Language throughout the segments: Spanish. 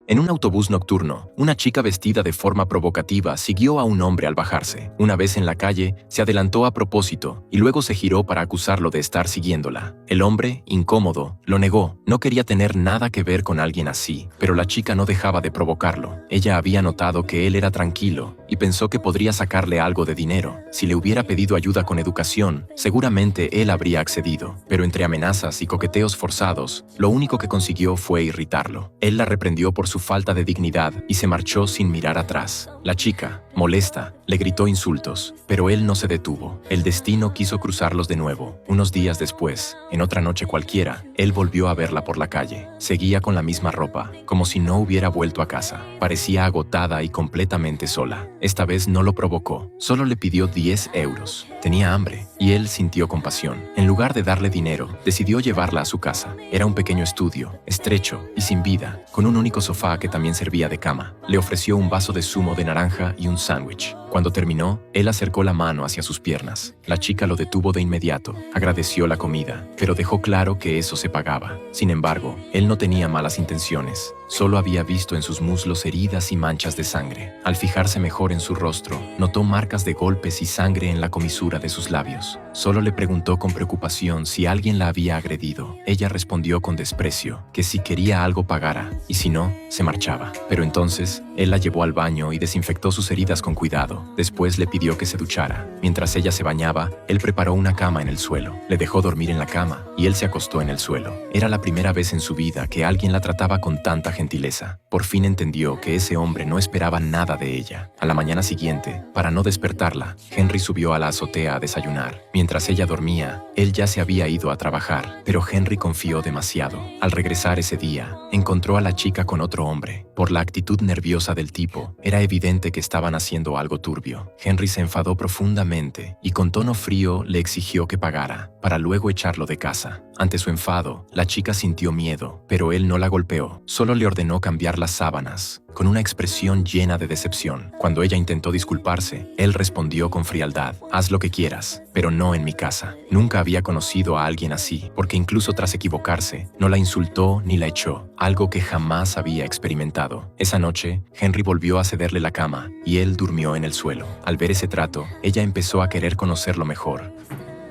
En un autobús nocturno, una chica vestida de forma provocativa siguió a un hombre al bajarse. Una vez en la calle, se adelantó a propósito y luego se giró para acusarlo de estar siguiéndola. El hombre, incómodo, lo negó. No quería tener nada que ver con alguien así, pero la chica no dejaba de provocarlo. Ella había notado que él era tranquilo y pensó que podría sacarle algo de dinero. Si le hubiera pedido ayuda con educación, seguramente él habría accedido. Pero entre amenazas y coqueteos forzados, lo único que consiguió fue irritarlo. Él la reprendió por su falta de dignidad y se marchó sin mirar atrás. La chica, molesta, le gritó insultos, pero él no se detuvo. El destino quiso cruzarlos de nuevo. Unos días después, en otra noche cualquiera, él volvió a verla por la calle. Seguía con la misma ropa, como si no hubiera vuelto a casa. Parecía agotada y completamente sola. Esta vez no lo provocó, solo le pidió 10 euros. Tenía hambre, y él sintió compasión. En lugar de darle dinero, decidió llevarla a su casa. Era un pequeño estudio, estrecho y sin vida, con un único sofá que también servía de cama. Le ofreció un vaso de zumo de naranja y un sándwich. Cuando terminó, él acercó la mano hacia sus piernas. La chica lo detuvo de inmediato, agradeció la comida, pero dejó claro que eso se pagaba. Sin embargo, él no tenía malas intenciones. Solo había visto en sus muslos heridas y manchas de sangre. Al fijarse mejor en su rostro, notó marcas de golpes y sangre en la comisura de sus labios. Solo le preguntó con preocupación si alguien la había agredido. Ella respondió con desprecio que si quería algo pagara, y si no, se marchaba. Pero entonces, él la llevó al baño y desinfectó sus heridas con cuidado. Después le pidió que se duchara. Mientras ella se bañaba, él preparó una cama en el suelo. Le dejó dormir en la cama, y él se acostó en el suelo. Era la primera vez en su vida que alguien la trataba con tanta gentileza. Por fin entendió que ese hombre no esperaba nada de ella. A la mañana siguiente, para no despertarla, Henry subió a la azotea a desayunar. Mientras ella dormía, él ya se había ido a trabajar, pero Henry confió demasiado. Al regresar ese día, encontró a la chica con otro hombre. Por la actitud nerviosa del tipo, era evidente que estaban haciendo algo turbio. Henry se enfadó profundamente y con tono frío le exigió que pagara, para luego echarlo de casa. Ante su enfado, la chica sintió miedo, pero él no la golpeó, solo le ordenó cambiar las sábanas, con una expresión llena de decepción. Cuando ella intentó disculparse, él respondió con frialdad: «Haz lo que quieras, pero no en mi casa». Nunca había conocido a alguien así, porque incluso tras equivocarse, no la insultó ni la echó, algo que jamás había experimentado. Esa noche, Henry volvió a cederle la cama, y él durmió en el suelo. Al ver ese trato, ella empezó a querer conocerlo mejor.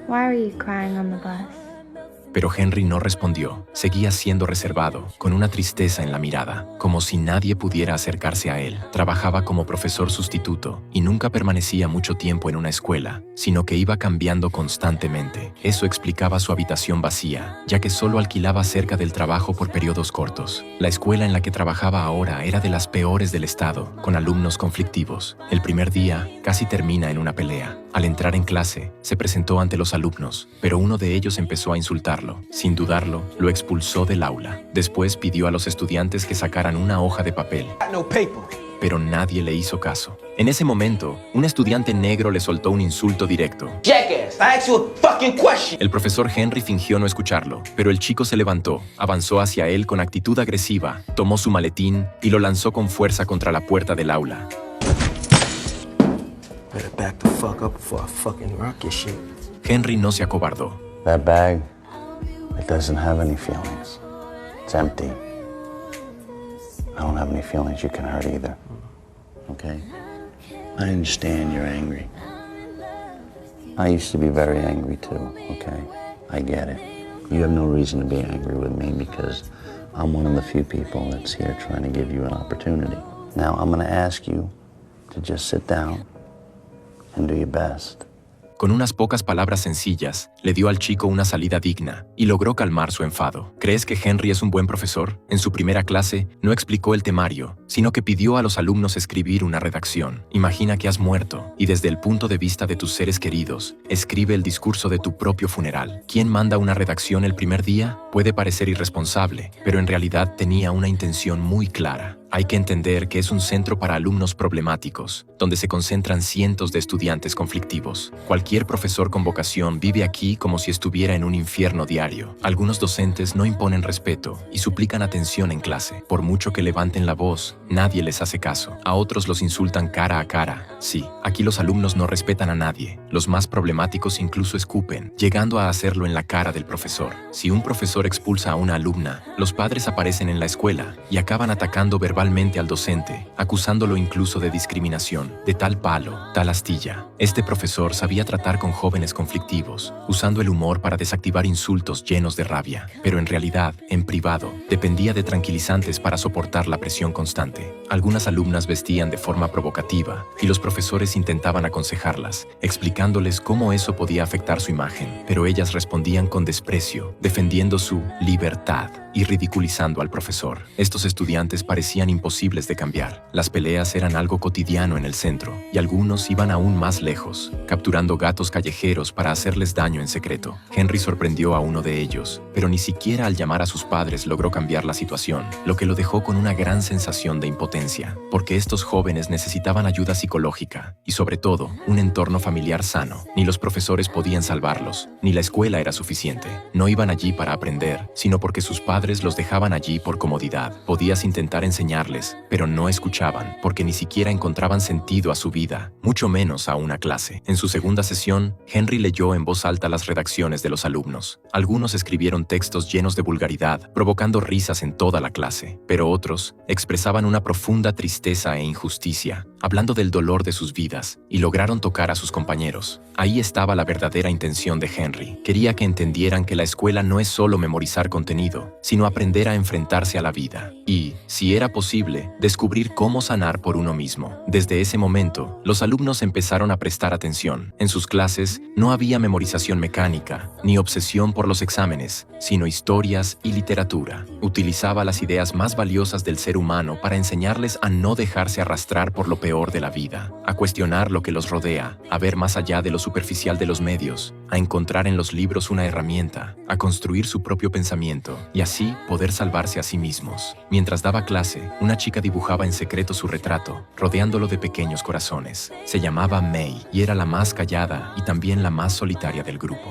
Why were you crying on the bus? Pero Henry no respondió. Seguía siendo reservado, con una tristeza en la mirada, como si nadie pudiera acercarse a él. Trabajaba como profesor sustituto y nunca permanecía mucho tiempo en una escuela, sino que iba cambiando constantemente. Eso explicaba su habitación vacía, ya que solo alquilaba cerca del trabajo por periodos cortos. La escuela en la que trabajaba ahora era de las peores del estado, con alumnos conflictivos. El primer día casi termina en una pelea. Al entrar en clase, se presentó ante los alumnos, pero uno de ellos empezó a insultarlo. Sin dudarlo, lo expulsó del aula. Después pidió a los estudiantes que sacaran una hoja de papel. Pero nadie le hizo caso. En ese momento, un estudiante negro le soltó un insulto directo. Jackass, I asked you a fucking question. El profesor Henry fingió no escucharlo, pero el chico se levantó, avanzó hacia él con actitud agresiva, tomó su maletín y lo lanzó con fuerza contra la puerta del aula. Better back the fuck up before I fucking rock your shit. Henry no se acobardó. That bag, it doesn't have any feelings. It's empty. I don't have any feelings you can hurt either. Okay? I understand you're angry. I used to be very angry too, okay? I get it. You have no reason to be angry with me because I'm one of the few people that's here trying to give you an opportunity. Now, I'm gonna ask you to just sit down and do your best. Con unas pocas palabras sencillas, le dio al chico una salida digna y logró calmar su enfado. ¿Crees que Henry es un buen profesor? En su primera clase, no explicó el temario, sino que pidió a los alumnos escribir una redacción. Imagina que has muerto y desde el punto de vista de tus seres queridos, escribe el discurso de tu propio funeral. ¿Quién manda una redacción el primer día? Puede parecer irresponsable, pero en realidad tenía una intención muy clara. Hay que entender que es un centro para alumnos problemáticos, donde se concentran cientos de estudiantes conflictivos. Cualquier profesor con vocación vive aquí como si estuviera en un infierno diario. Algunos docentes no imponen respeto y suplican atención en clase. Por mucho que levanten la voz, nadie les hace caso. A otros los insultan cara a cara. Sí, aquí los alumnos no respetan a nadie. Los más problemáticos incluso escupen, llegando a hacerlo en la cara del profesor. Si un profesor expulsa a una alumna, los padres aparecen en la escuela y acaban atacando verbalmente al docente, acusándolo incluso de discriminación, de tal palo, tal astilla. Este profesor sabía tratar con jóvenes conflictivos, usando el humor para desactivar insultos llenos de rabia, pero en realidad, en privado, dependía de tranquilizantes para soportar la presión constante. Algunas alumnas vestían de forma provocativa y los profesores intentaban aconsejarlas, explicándoles cómo eso podía afectar su imagen, pero ellas respondían con desprecio, defendiendo su libertad y ridiculizando al profesor. Estos estudiantes parecían imposibles de cambiar. Las peleas eran algo cotidiano en el centro y algunos iban aún más lejos, capturando gatos callejeros para hacerles daño en secreto. Henry sorprendió a uno de ellos, pero ni siquiera al llamar a sus padres logró cambiar la situación, lo que lo dejó con una gran sensación de impotencia, porque estos jóvenes necesitaban ayuda psicológica y sobre todo, un entorno familiar sano. Ni los profesores podían salvarlos, ni la escuela era suficiente. No iban allí para aprender, sino porque sus padres los dejaban allí por comodidad. Podías intentar enseñarles, pero no escuchaban, porque ni siquiera encontraban sentido a su vida, mucho menos a una clase. En su segunda sesión, Henry leyó en voz alta las redacciones de los alumnos. Algunos escribieron textos llenos de vulgaridad, provocando risas en toda la clase, pero otros expresaban una profunda tristeza e injusticia, hablando del dolor de sus vidas, y lograron tocar a sus compañeros. Ahí estaba la verdadera intención de Henry. Quería que entendieran que la escuela no es solo memorizar contenido, sino aprender a enfrentarse a la vida y, si era posible, descubrir cómo sanar por uno mismo. Desde ese momento, los alumnos empezaron a prestar atención. En sus clases no había memorización mecánica, ni obsesión por los exámenes, sino historias y literatura. Utilizaba las ideas más valiosas del ser humano para enseñarles a no dejarse arrastrar por lo peor de la vida, a cuestionar lo que los rodea, a ver más allá de lo superficial de los medios, a encontrar en los libros una herramienta, a construir su propio pensamiento y así poder salvarse a sí mismos. Mientras daba clase, una chica dibujaba en secreto su retrato, rodeándolo de pequeños corazones. Se llamaba May y era la más callada y también la más solitaria del grupo.